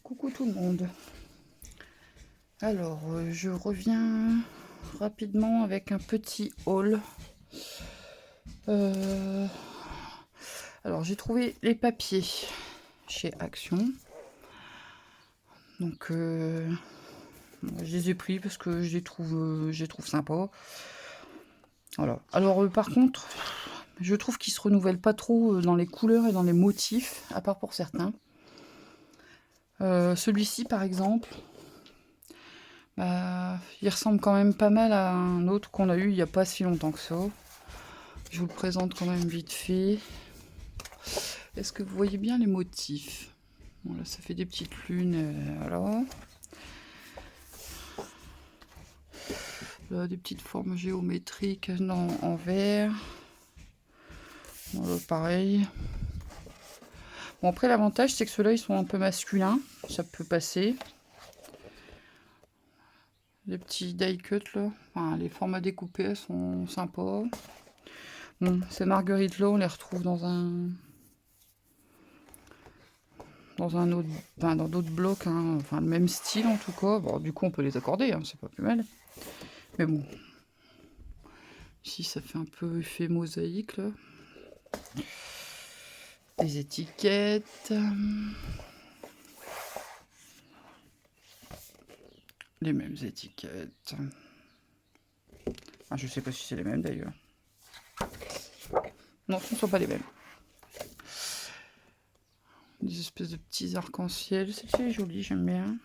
Coucou tout le monde. Alors, je reviens rapidement avec un petit haul. Alors, j'ai trouvé les papiers chez Action. Donc, je les ai pris parce que je les trouve sympas. Voilà. Alors, par contre, je trouve qu'ils se renouvellent pas trop dans les couleurs et dans les motifs, à part pour certains. Celui-ci, par exemple, il ressemble quand même pas mal à un autre qu'on a eu il n'y a pas si longtemps que ça. Je vous le présente quand même vite fait. Est-ce que vous voyez bien les motifs? Bon, là, ça fait des petites lunes. Voilà. Là, des petites formes géométriques en vert. Voilà, pareil. Bon, après, l'avantage, c'est que ceux-là, ils sont un peu masculins. Ça peut passer. Les petits die cut, là. Enfin, les formats découpés, elles sont sympas. Bon, ces marguerites-là, on les retrouve dans un autre, enfin, dans d'autres blocs, hein, enfin le même style en tout cas. Bon, du coup, on peut les accorder, hein, c'est pas plus mal. Mais bon, ici, ça fait un peu effet mosaïque là. Des étiquettes. Les mêmes étiquettes. Ah, je sais pas si c'est les mêmes d'ailleurs. Non, ce ne sont pas les mêmes. Des espèces de petits arcs-en-ciel. C'est joli, j'aime bien.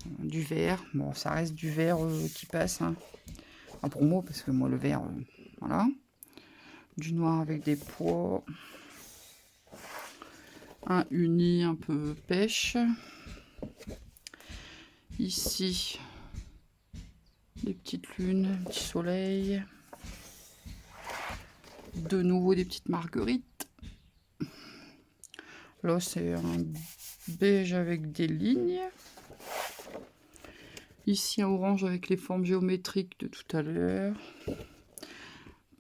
Du vert. Bon, ça reste du vert qui passe. Hein. Enfin, pour moi, parce que moi, le vert, voilà. Du noir avec des pois. Un uni un peu pêche. Ici, des petites lunes, un petit soleil. De nouveau des petites marguerites. Là, c'est un beige avec des lignes. Ici, un orange avec les formes géométriques de tout à l'heure.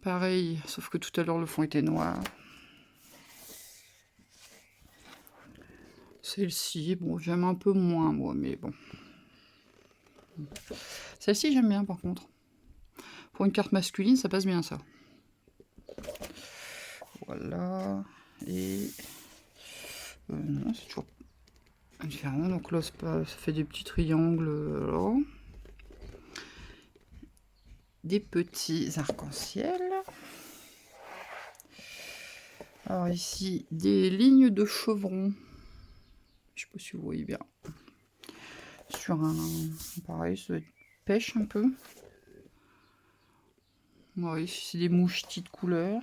Pareil, sauf que tout à l'heure, le fond était noir. Celle-ci, bon, j'aime un peu moins, moi, mais bon. Celle-ci, j'aime bien, par contre. Pour une carte masculine, ça passe bien, ça. Voilà. Et... non, c'est toujours différent. Donc là, ça fait des petits triangles, là. Des petits arcs-en-ciel. Alors ici, des lignes de chevrons. Je sais pas si vous voyez bien. Sur un... Pareil, ça pêche un peu. Ouais, ici, c'est des mouchetis de couleur.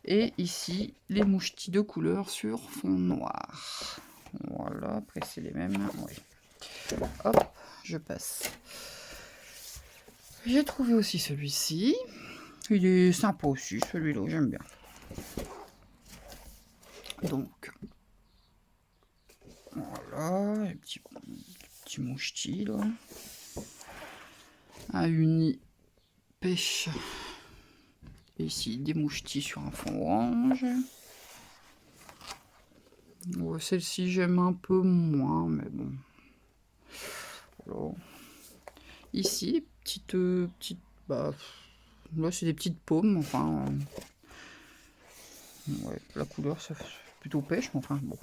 Et ici, les mouchetis de couleur sur fond noir. Voilà, après c'est les mêmes. Oui. Hop, je passe. J'ai trouvé aussi celui-ci. Il est sympa aussi, celui-là, j'aime bien. Donc, voilà, les petits mouchetis, là. Un uni pêche. Et ici, des mouchetis sur un fond orange. Ouais, celle-ci, j'aime un peu moins, mais bon. Voilà. Ici, petites... Bah, là, c'est des petites paumes, enfin... ouais, la couleur, ça fait plutôt pêche, mais enfin, bon.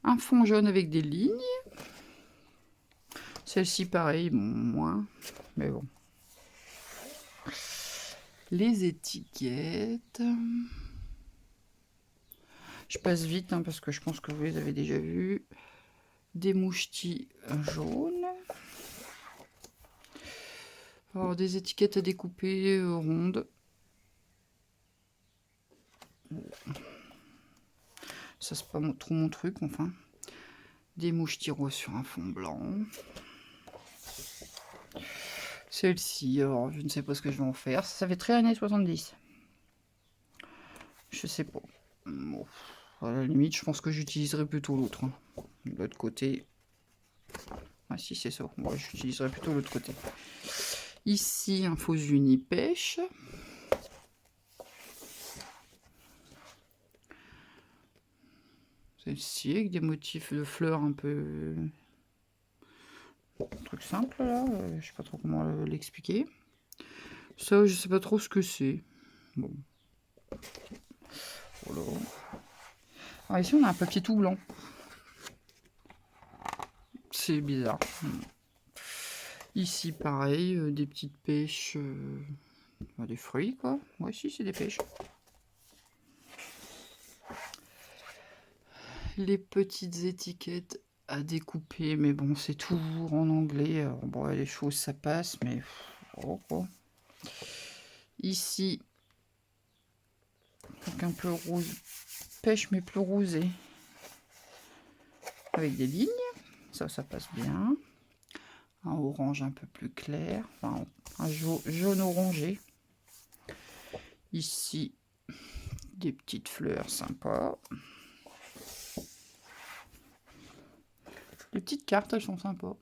Un fond jaune avec des lignes. Celle-ci, pareil, bon, moins, mais bon. Les étiquettes. Je passe vite, hein, parce que je pense que vous les avez déjà vus. Des mouchetis jaunes. Alors, des étiquettes à découper rondes. Ça, c'est pas trop mon truc, enfin. Des mouchetis roses sur un fond blanc. Celle-ci, alors, je ne sais pas ce que je vais en faire. Ça fait très années 70. Je sais pas. Bon, à la limite, je pense que j'utiliserai plutôt l'autre. Hein. De l'autre côté. Ah si, c'est ça. Moi, j'utiliserai plutôt l'autre côté. Ici, un faux uni pêche. Celle-ci avec des motifs de fleurs un peu... Un truc simple là, je sais pas trop comment l'expliquer. Ça, je sais pas trop ce que c'est. Bon. Voilà. Alors ici, on a un papier tout blanc. C'est bizarre. Ici, pareil, des petites pêches, des fruits, quoi. Ouais, si, c'est des pêches. Les petites étiquettes à découper, mais bon, c'est toujours en anglais. Alors, bon, les choses, ça passe, mais... Oh, oh. Ici, donc un peu rose. Pêche, mais plus rosé. Avec des lignes. Ça passe bien. Un orange un peu plus clair. Enfin, un jaune orangé. Ici, des petites fleurs sympas. Les petites cartes, elles sont sympas.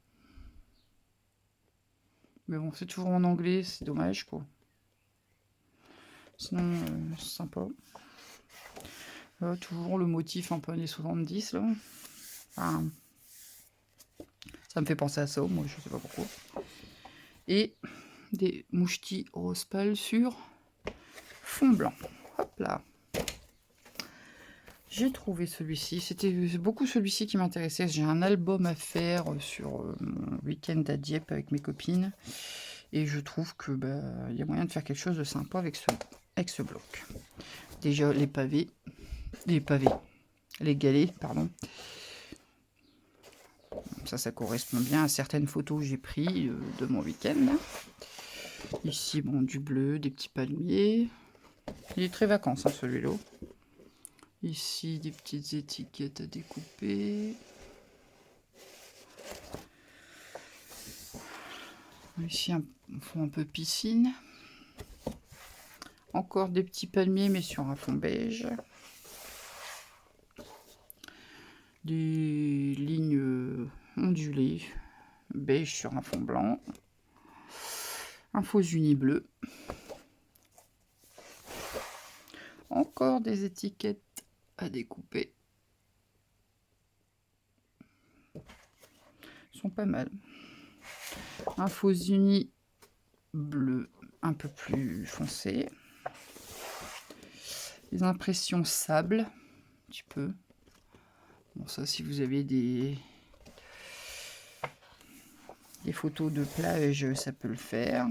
Mais bon, c'est toujours en anglais, c'est dommage, quoi. Sinon, c'est sympa. Toujours le motif un peu années 70, là. Enfin, ça me fait penser à ça, moi, je sais pas pourquoi. Et des mouchetis rose pâle sur fond blanc. Hop là. J'ai trouvé celui-ci. C'était beaucoup celui-ci qui m'intéressait. J'ai un album à faire sur mon week-end à Dieppe avec mes copines. Et je trouve que y a moyen de faire quelque chose de sympa avec ce bloc. Déjà, les galets, pardon. Ça correspond bien à certaines photos que j'ai prises de mon week-end. Ici, bon, du bleu, des petits palmiers. Il est très vacances, hein, celui-là. Ici, des petites étiquettes à découper. Ici, un fond un peu piscine. Encore des petits palmiers, mais sur un fond beige. Des lignes ondulées, beige sur un fond blanc. Un faux uni bleu. Encore des étiquettes à découper. Ils sont pas mal. Un faux uni bleu un peu plus foncé. Les impressions sable, un petit peu. Bon, ça, si vous avez des photos de plage, ça peut le faire.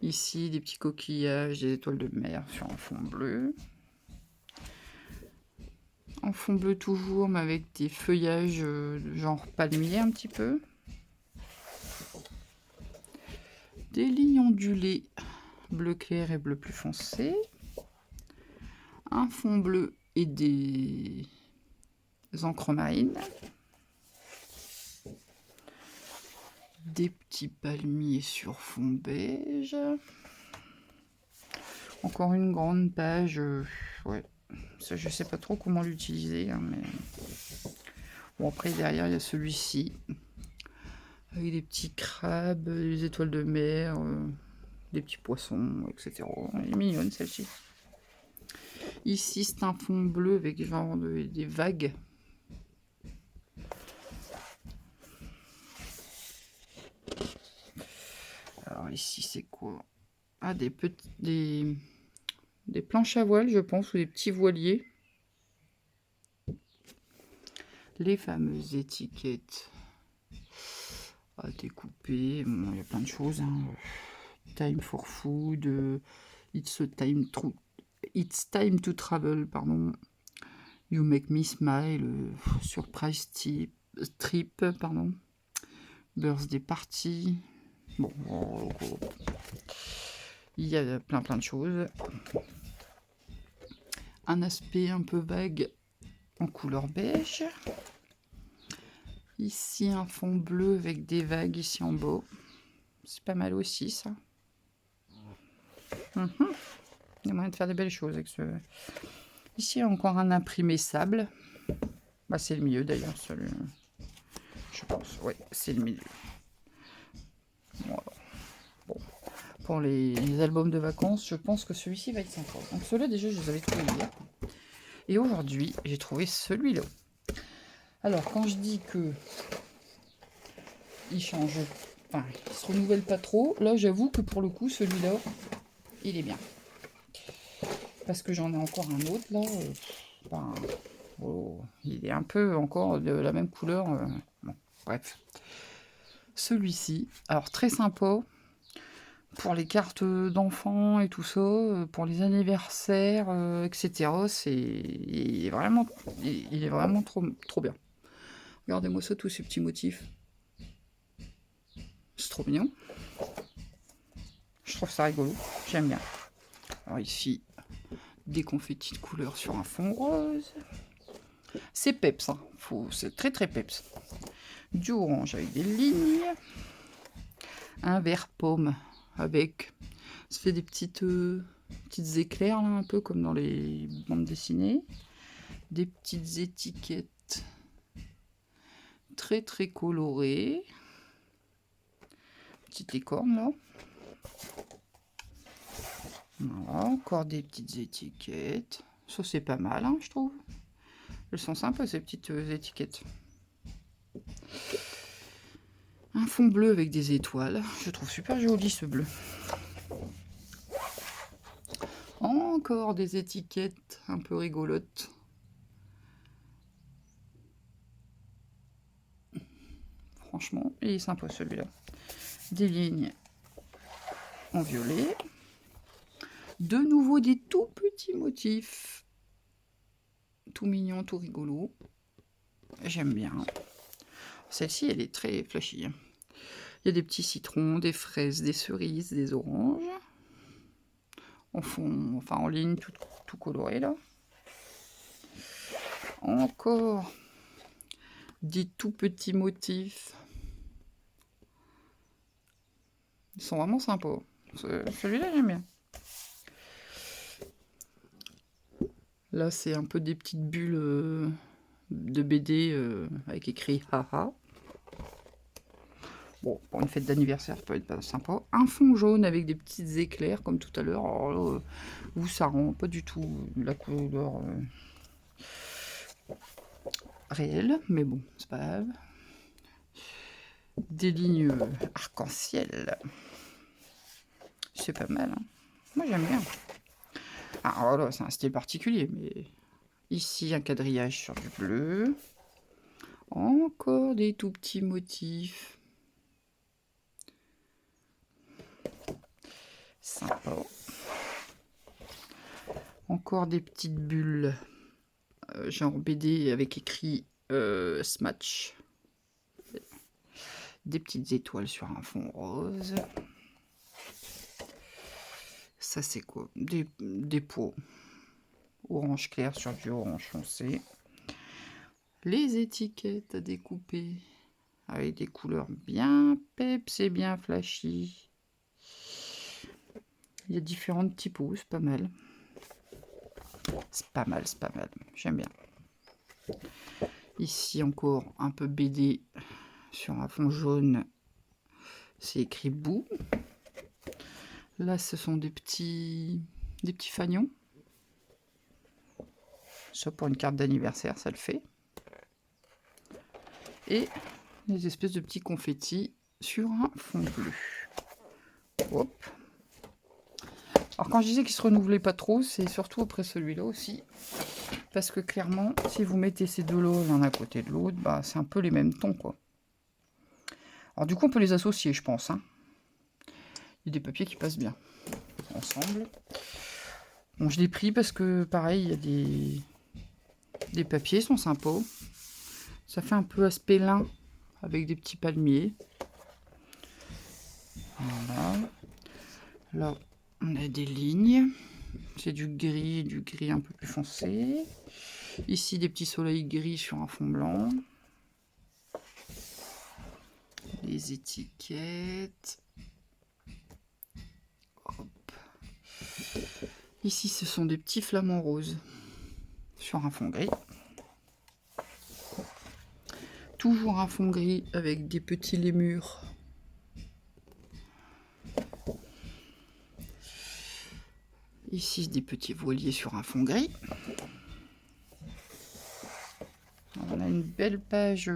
Ici, des petits coquillages, des étoiles de mer sur un fond bleu. En fond bleu toujours, mais avec des feuillages genre palmier un petit peu. Des lignes ondulées, bleu clair et bleu plus foncé. Un fond bleu et des encres marines. Des petits palmiers sur fond beige. Encore une grande page. Ouais, ça, je sais pas trop comment l'utiliser, hein, mais bon, après derrière il y a celui-ci avec des petits crabes, des étoiles de mer, des petits poissons, etc. Elle est mignonne celle-ci. Ici c'est un fond bleu avec genre des vagues. Alors ici c'est quoi? Ah, des planches à voile, je pense, ou des petits voiliers. Les fameuses étiquettes à découper. Bon, il y a plein de choses. Hein. Time for food. It's time to travel, pardon. You make me smile. Surprise trip, pardon. Birthday party. Bon, il y a plein de choses. Un aspect un peu vague en couleur beige. Ici un fond bleu avec des vagues ici en bas. C'est pas mal aussi ça. Il y a moyen de faire des belles choses avec ce. Ici encore un imprimé sable. Bah, c'est le milieu d'ailleurs, celui. Je pense, ouais, c'est le milieu. Voilà. Bon. Pour les albums de vacances, je pense que celui-ci va être sympa. Donc ceux-là déjà je les avais trouvés hier. Et aujourd'hui, j'ai trouvé celui-là. Alors, quand je dis que il change, enfin, il se renouvelle pas trop, là, j'avoue que pour le coup, celui-là, il est bien. Parce que j'en ai encore un autre, là. Ben, oh, il est un peu encore de la même couleur. Bon, bref. Celui-ci, alors très sympa. Pour les cartes d'enfants et tout ça, pour les anniversaires, etc. Il est vraiment trop bien. Regardez-moi ça, tous ces petits motifs. C'est trop mignon. Je trouve ça rigolo. J'aime bien. Alors ici, des confettis de couleur sur un fond rose. C'est peps, hein. C'est très très peps. Du orange avec des lignes. Un vert pomme avec... Ça fait des petites éclairs, là, un peu comme dans les bandes dessinées. Des petites étiquettes très très colorées. Petite licorne, là. Voilà, encore des petites étiquettes. Ça, c'est pas mal, hein, je trouve. Elles sont sympas, ces petites étiquettes. Un fond bleu avec des étoiles. Je trouve super joli, ce bleu. Encore des étiquettes un peu rigolotes. Franchement, il est sympa, celui-là. Des lignes en violet. De nouveau, des tout petits motifs. Tout mignon, tout rigolo. J'aime bien. Celle-ci, elle est très flashy. Il y a des petits citrons, des fraises, des cerises, des oranges. En fond, enfin en ligne, tout coloré là. Encore des tout petits motifs. Ils sont vraiment sympas. Celui-là, j'aime bien. Là, c'est un peu des petites bulles de BD avec écrit haha. Bon, pour une fête d'anniversaire, ça peut être pas sympa. Un fond jaune avec des petites éclairs, comme tout à l'heure. Alors là, où ça rend pas du tout la couleur réelle, mais bon, c'est pas grave. Des lignes arc-en-ciel. C'est pas mal, hein. Moi, j'aime bien. Ah, voilà, c'est un style particulier, mais ici, un quadrillage sur du bleu. Encore des tout petits motifs. Sympa. Encore des petites bulles, genre BD avec écrit Smatch. Des petites étoiles sur un fond rose. Ça, c'est quoi? Des pots. Orange clair sur du orange foncé. Les étiquettes à découper avec des couleurs bien peps et bien flashy. Il y a différentes typos, c'est pas mal. C'est pas mal, c'est pas mal. J'aime bien. Ici encore un peu BD sur un fond jaune. C'est écrit bout. Là, ce sont des petits fanions. Ça, pour une carte d'anniversaire, ça le fait. Et des espèces de petits confettis sur un fond bleu. Hop. Alors, quand je disais qu'il se renouvelait pas trop, c'est surtout après celui-là aussi. Parce que clairement, si vous mettez ces deux-là l'un à côté de l'autre, bah, c'est un peu les mêmes tons, quoi. Alors, du coup, on peut les associer, je pense, hein. Il y a des papiers qui passent bien ensemble. Bon, je l'ai pris parce que, pareil, il y a des papiers, sont sympas. Ça fait un peu aspect lin avec des petits palmiers. Voilà. Là, on a des lignes. C'est du gris un peu plus foncé. Ici, des petits soleils gris sur un fond blanc. Les étiquettes. Hop. Ici, ce sont des petits flamants roses sur un fond gris. Toujours un fond gris avec des petits lémurs. Ici, des petits voiliers sur un fond gris. On a une belle page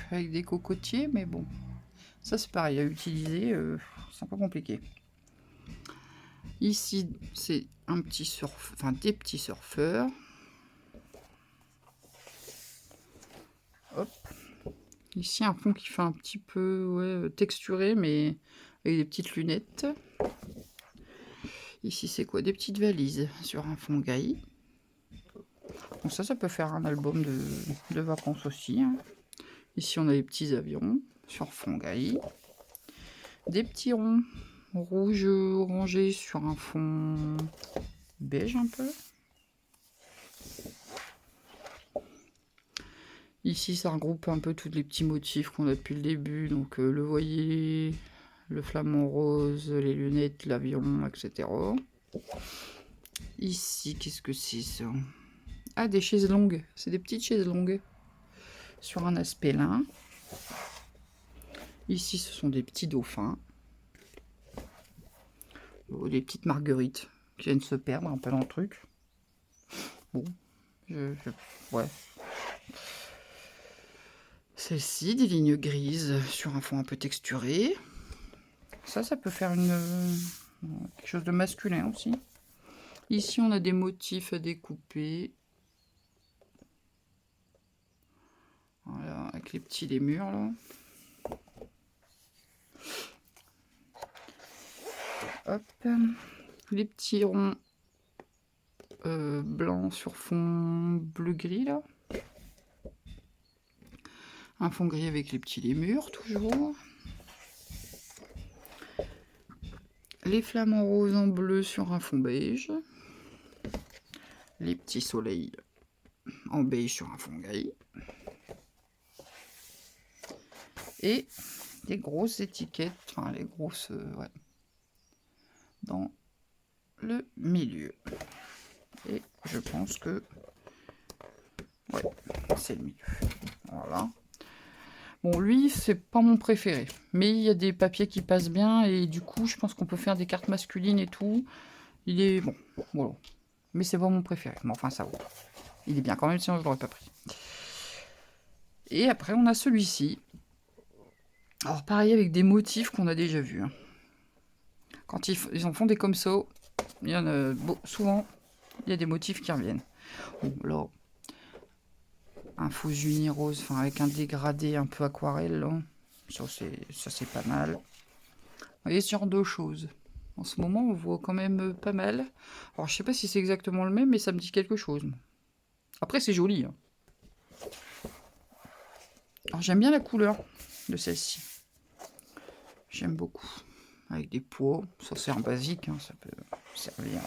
avec des cocotiers, mais bon, ça c'est pareil à utiliser, c'est un peu compliqué. Ici, c'est un petit surf, enfin des petits surfeurs. Hop. Ici, un fond qui fait un petit peu texturé, mais avec des petites lunettes. Ici, c'est quoi? Des petites valises sur un fond gris. Donc ça peut faire un album de vacances aussi. Hein. Ici, on a les petits avions sur fond gris. Des petits ronds rouge orangé sur un fond beige un peu. Ici, ça regroupe un peu tous les petits motifs qu'on a depuis le début. Donc le voilier, le flamant rose, les lunettes, l'avion, etc. Ici, qu'est-ce que c'est ça? Ah, des chaises longues. C'est des petites chaises longues sur un aspect lin. Ici, ce sont des petits dauphins. Des petites marguerites qui viennent se perdre un peu dans le truc. Bon, ouais. Celle-ci, des lignes grises sur un fond un peu texturé. Ça peut faire quelque chose de masculin aussi. Ici, on a des motifs à découper. Voilà, avec les petits lémurs là. Hop, les petits ronds blancs sur fond bleu-gris là. Un fond gris avec les petits lémurs toujours. Les flamants roses en bleu sur un fond beige. Les petits soleils en beige sur un fond gris. Et des grosses étiquettes, enfin les grosses, ouais, dans le milieu. Et je pense que, ouais, c'est le milieu. Voilà. Bon, lui, c'est pas mon préféré. Mais il y a des papiers qui passent bien. Et du coup, je pense qu'on peut faire des cartes masculines et tout. Il est bon. Voilà. Mais c'est pas mon préféré. Mais enfin, ça vaut. Il est bien quand même, sinon je l'aurais pas pris. Et après, on a celui-ci. Alors, pareil, avec des motifs qu'on a déjà vus. Hein. Quand ils en font des comme ça, il y en a souvent, il y a des motifs qui reviennent. Bon, là, un faux uni rose, enfin avec un dégradé un peu aquarelle, là. Ça c'est pas mal. Vous voyez ce genre de choses. En ce moment, on voit quand même pas mal. Alors, je sais pas si c'est exactement le même, mais ça me dit quelque chose. Après, c'est joli. Hein. Alors, j'aime bien la couleur de celle-ci. J'aime beaucoup. Avec des pois. Ça, c'est un basique. Hein, ça peut servir.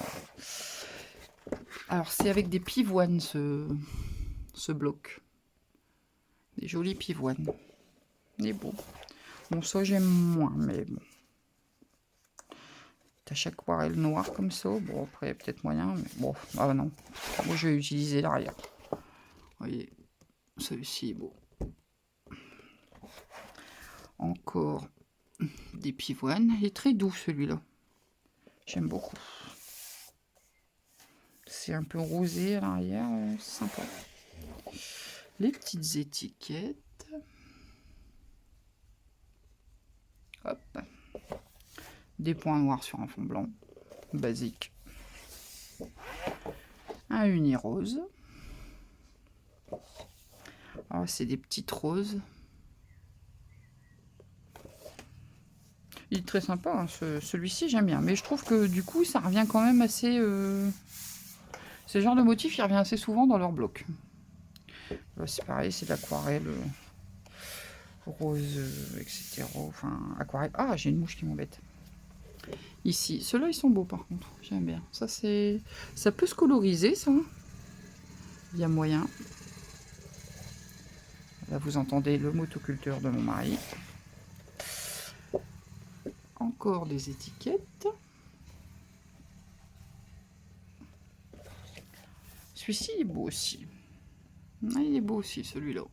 Alors, c'est avec des pivoines, ce bloc. Des jolis pivoines. Il est beau. Bon, ça, j'aime moins, mais bon. Tache aquarelle noire comme ça. Bon, après, peut-être moyen, mais bon. Ah non. Moi, je vais utiliser l'arrière. Vous voyez, celui-ci est beau. Encore des pivoines. Il est très doux, celui-là. J'aime beaucoup. C'est un peu rosé à l'arrière. Sympa. Les petites étiquettes. Hop. Des points noirs sur un fond blanc. Basique. Un uni rose. Alors, c'est des petites roses. Il est très sympa, hein, celui-ci j'aime bien. Mais je trouve que du coup, ça revient quand même assez... Ce genre de motif, il revient assez souvent dans leur bloc. Là, c'est pareil, c'est de l'aquarelle rose, etc. Enfin, aquarelle... Ah, j'ai une mouche qui m'embête. Ici, ceux-là, ils sont beaux par contre. J'aime bien. Ça, c'est... Ça peut se coloriser, ça. Il y a moyen. Là, vous entendez le motoculteur de mon mari. Encore des étiquettes. Celui-ci est beau aussi. Ah, il est beau aussi, celui-là.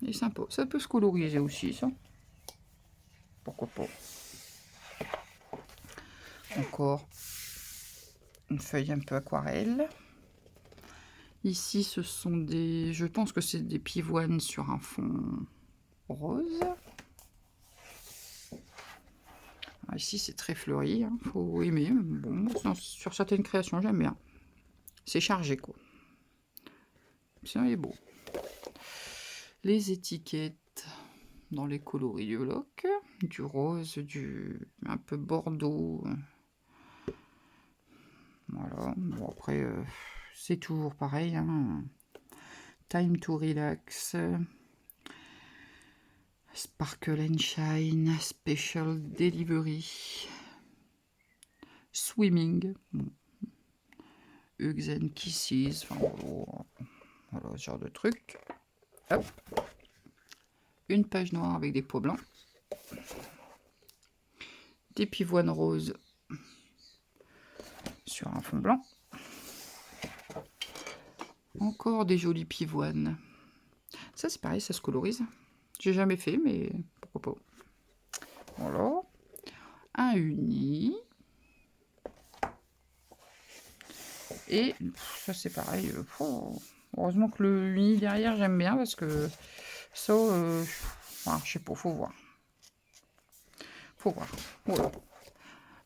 Il est sympa. Ça peut se coloriser aussi, ça. Pourquoi pas. Encore une feuille un peu aquarelle. Ici, ce sont des... Je pense que c'est des pivoines sur un fond rose. Ah, ici, c'est très fleuri. Hein. Faut aimer. Bon, sur certaines créations, j'aime bien. C'est chargé, quoi. C'est beau. Les étiquettes dans les coloris du bloc. Du rose, du un peu bordeaux. Voilà. Bon, après, c'est toujours pareil. Hein. Time to relax. Sparkle and Shine, Special Delivery, Swimming, Hugs and Kisses, enfin voilà ce genre de truc. Hop. Une page noire avec des pots blancs, des pivoines roses sur un fond blanc, encore des jolies pivoines. Ça c'est pareil, ça se colorise. J'ai jamais fait, mais pourquoi pas. Voilà. Un uni. Et ça c'est pareil. Heureusement que le uni derrière j'aime bien parce que ça, enfin, je sais pas, faut voir. Faut voir. Voilà.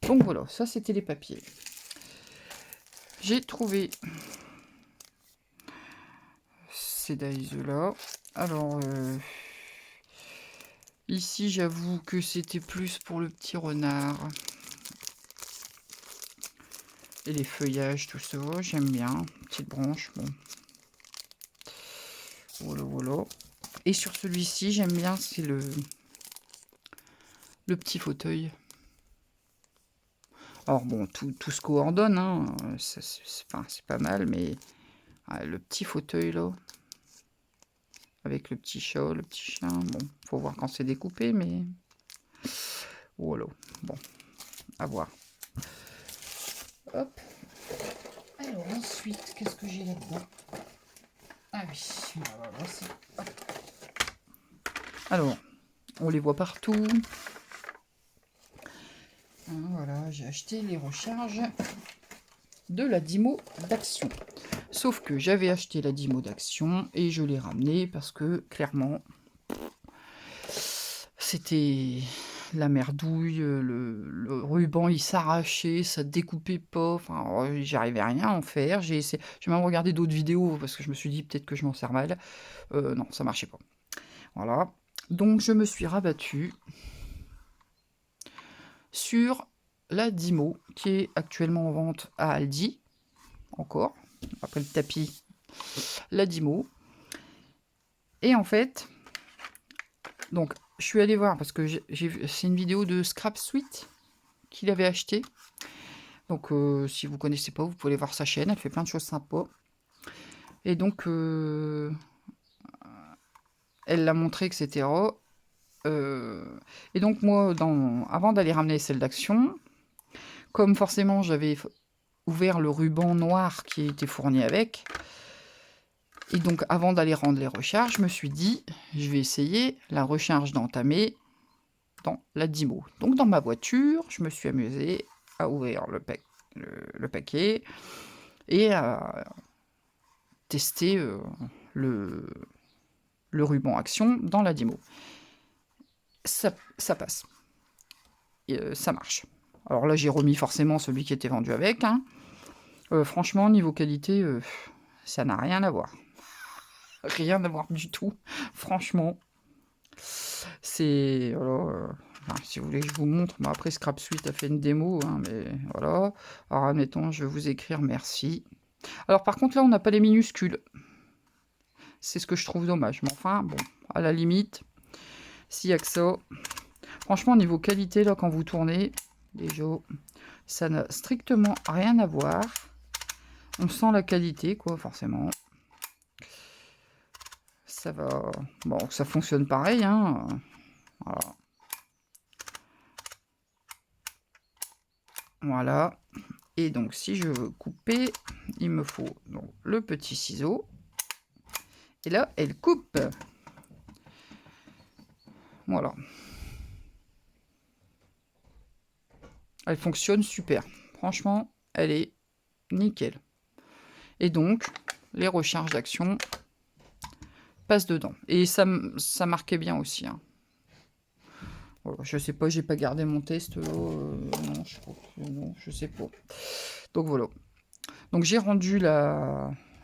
Donc voilà, ça c'était les papiers. J'ai trouvé ces dies là. Alors ici j'avoue que c'était plus pour le petit renard. Et les feuillages, tout ça, j'aime bien. Petite branche, bon. Voilà, voilà. Et sur celui-ci, j'aime bien, c'est le petit fauteuil. Alors bon, tout se coordonne, hein. C'est pas mal, mais le petit fauteuil là, avec le petit chat, le petit chien, bon, faut voir quand c'est découpé, mais voilà, bon, à voir. Hop. Alors ensuite, qu'est-ce que j'ai là-dedans? Ah oui, voici. Hop. Alors, on les voit partout. Voilà, j'ai acheté les recharges de la Dymo d'Action. Sauf que j'avais acheté la Dymo d'Action et je l'ai ramené parce que clairement c'était la merdouille, le ruban il s'arrachait, ça découpait pas, enfin j'arrivais à rien à en faire. J'ai même regardé d'autres vidéos parce que je me suis dit peut-être que je m'en sers mal. Non, ça marchait pas. Voilà. Donc je me suis rabattue sur la Dymo qui est actuellement en vente à Aldi. Encore, après le tapis, la Dymo. Et en fait, donc je suis allée voir parce que c'est une vidéo de Scrap Suite qu'il avait acheté. Donc si vous connaissez pas, vous pouvez aller voir sa chaîne, elle fait plein de choses sympas. Et donc elle l'a montré, etc. Et donc moi, avant d'aller ramener celle d'Action, comme forcément j'avais ouvert le ruban noir qui était fourni avec, et donc avant d'aller rendre les recharges, je me suis dit, je vais essayer la recharge d'entamer dans la Dymo. Donc dans ma voiture, je me suis amusée à ouvrir le paquet et à tester le ruban Action dans la Dymo. Ça passe. Ça marche. Alors là, j'ai remis forcément celui qui était vendu avec. Hein. Franchement, niveau qualité, ça n'a rien à voir. Rien à voir du tout. Franchement, c'est... Enfin, si vous voulez que je vous montre, bon, après Scrap Suite a fait une démo, hein, mais voilà. Alors admettons, je vais vous écrire merci. Alors par contre là, on n'a pas les minuscules. C'est ce que je trouve dommage. Mais enfin, bon, à la limite, s'il y a que ça. Franchement, niveau qualité, là, quand vous tournez, déjà, ça n'a strictement rien à voir. On sent la qualité, quoi, forcément. Ça va... Bon, ça fonctionne pareil, hein. Voilà. Voilà. Et donc, si je veux couper, il me faut donc, le petit ciseau. Et là, elle coupe. Voilà. Elle fonctionne super. Franchement, elle est nickel. Et donc, les recharges d'action passent dedans. Et ça marquait bien aussi. Hein. Voilà, je sais pas, j'ai pas gardé mon test là. Non, je crois que non, je sais pas. Donc voilà. Donc j'ai rendu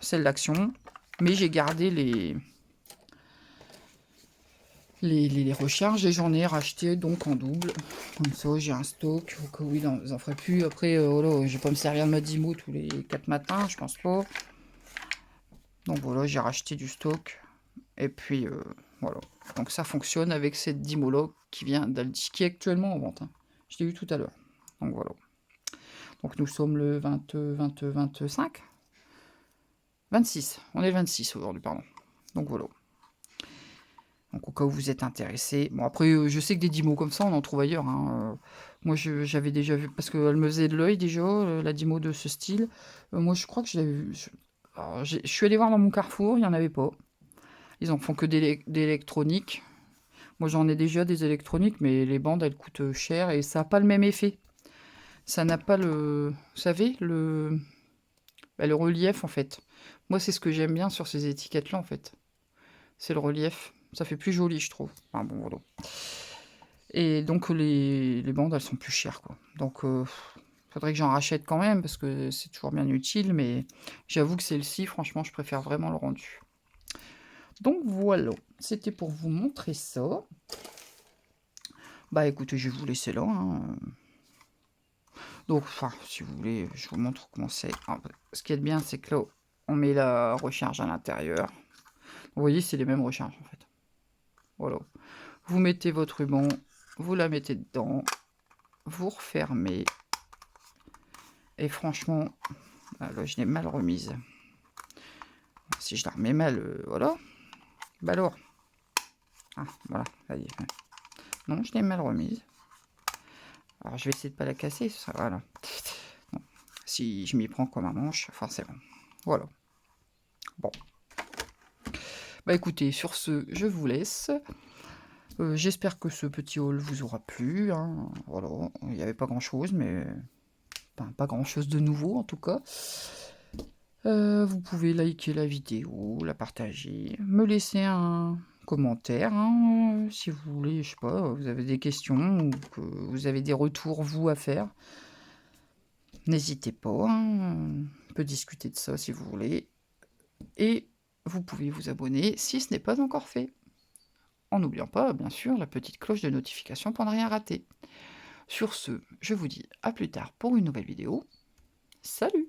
celle d'action, mais j'ai gardé les recharges et j'en ai racheté donc en double. Comme ça, j'ai un stock. Au cas où ils en feraient plus. Après, voilà, je vais pas me servir de ma Dimo tous les 4 matins, je pense pas. Donc voilà, j'ai racheté du stock. Et puis, voilà. Donc ça fonctionne avec cette Dimo-là qui vient d'Aldi, qui est actuellement en vente. Hein. Je l'ai eu tout à l'heure. Donc voilà. Donc nous sommes le 25 26. On est le 26 aujourd'hui, pardon. Donc voilà. Donc au cas où vous êtes intéressé. Bon après, je sais que des Dimo comme ça, on en trouve ailleurs. Hein. Moi, j'avais déjà vu, parce qu'elle me faisait de l'œil déjà, la Dimo de ce style. Moi, je crois que je l'avais vu. Je suis allé voir dans mon Carrefour, il n'y en avait pas. Ils en font que d'électronique. Moi, j'en ai déjà des électroniques, mais les bandes, elles coûtent cher et ça n'a pas le même effet. Ça n'a pas le... Vous savez, le relief, en fait. Moi, c'est ce que j'aime bien sur ces étiquettes-là, en fait. C'est le relief. Ça fait plus joli, je trouve. Enfin, bon, voilà. Et donc, les bandes, elles sont plus chères, quoi. Donc, faudrait que j'en rachète quand même, parce que c'est toujours bien utile, mais j'avoue que celle-ci, franchement, je préfère vraiment le rendu. Donc, voilà. C'était pour vous montrer ça. Bah, écoutez, je vais vous laisser là, hein. Donc, enfin, si vous voulez, je vous montre comment c'est. Ce qui est bien, c'est que là, on met la recharge à l'intérieur. Vous voyez, c'est les mêmes recharges, en fait. Voilà. Vous mettez votre ruban, vous la mettez dedans, vous refermez. Et franchement, là, je l'ai mal remise. Si je la remets mal, voilà. Bah alors. Ah, voilà, ça y est. Non, je l'ai mal remise. Alors, je vais essayer de pas la casser, ça, voilà. Bon. Si je m'y prends comme un manche, forcément. Voilà. Bon. Bah écoutez, sur ce, je vous laisse. J'espère que ce petit haul vous aura plu. Hein. Voilà, il n'y avait pas grand-chose, mais pas grand-chose de nouveau en tout cas. Vous pouvez liker la vidéo, la partager, me laisser un commentaire hein, si vous voulez, je sais pas, vous avez des questions ou que vous avez des retours vous à faire. N'hésitez pas, hein, on peut discuter de ça si vous voulez. Et vous pouvez vous abonner si ce n'est pas encore fait. En n'oubliant pas, bien sûr, la petite cloche de notification pour ne rien rater. Sur ce, je vous dis à plus tard pour une nouvelle vidéo. Salut!